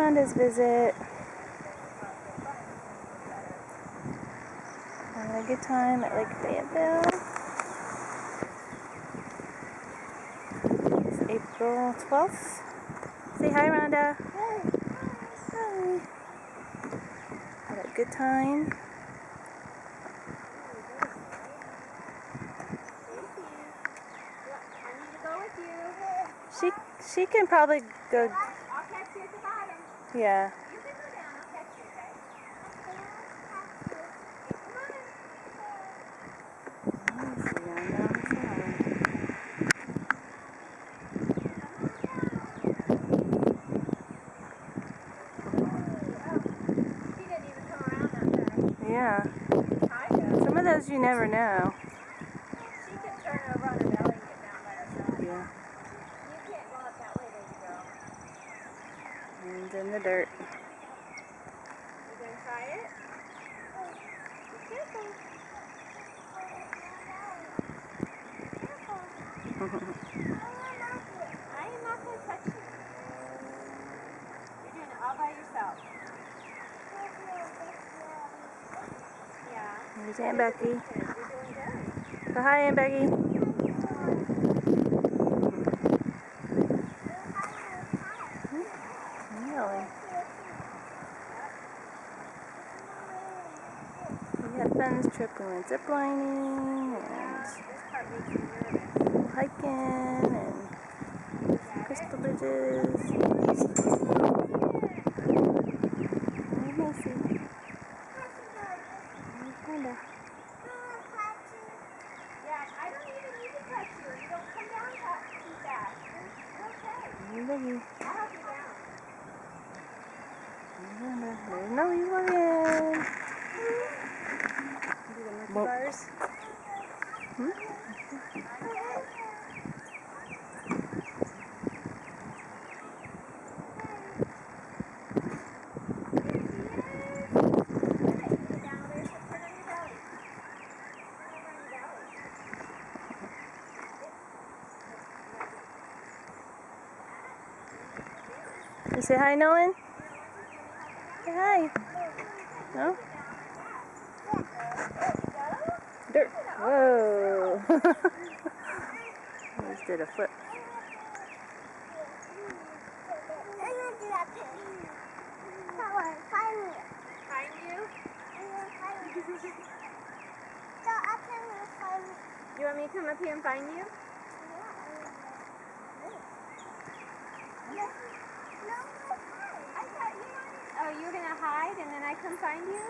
Rhonda's visit. Having a good time at Lake Fayetteville. It's April 12th. Say hi, Rhonda. Hi. Had a good time. She can probably go. I'll catch you at the bottom. Yeah. You can go down. I'll catch you, okay? She didn't even come around that fast. Yeah. Hi, Some of those you never know. she can turn over on her belly and get down by herself. Yeah. You can't go up that way, baby girl. And in the dirt. You gonna try it? Be careful. I am not gonna touch you. You're doing it all by yourself. Yeah. There's Aunt Becky. You're doing good. So hi, Aunt Becky. Really? We had a fun trip. We went zip lining and This part makes me nervous. hiking and crystal bridges. Hey, Macy. Rhonda. Yeah, I don't even need to touch you. You don't come down too fast. You're okay. Hey, Boogie. I'll help you down. Rhonda. There's Melly Logan. Do the monkey Whoa. bars. You say hi, Nolan? Say hi. No? Dirt. Whoa. I just did a flip. Find you? You want me to come up here and find you? Oh, you were going to hide and then I come find you?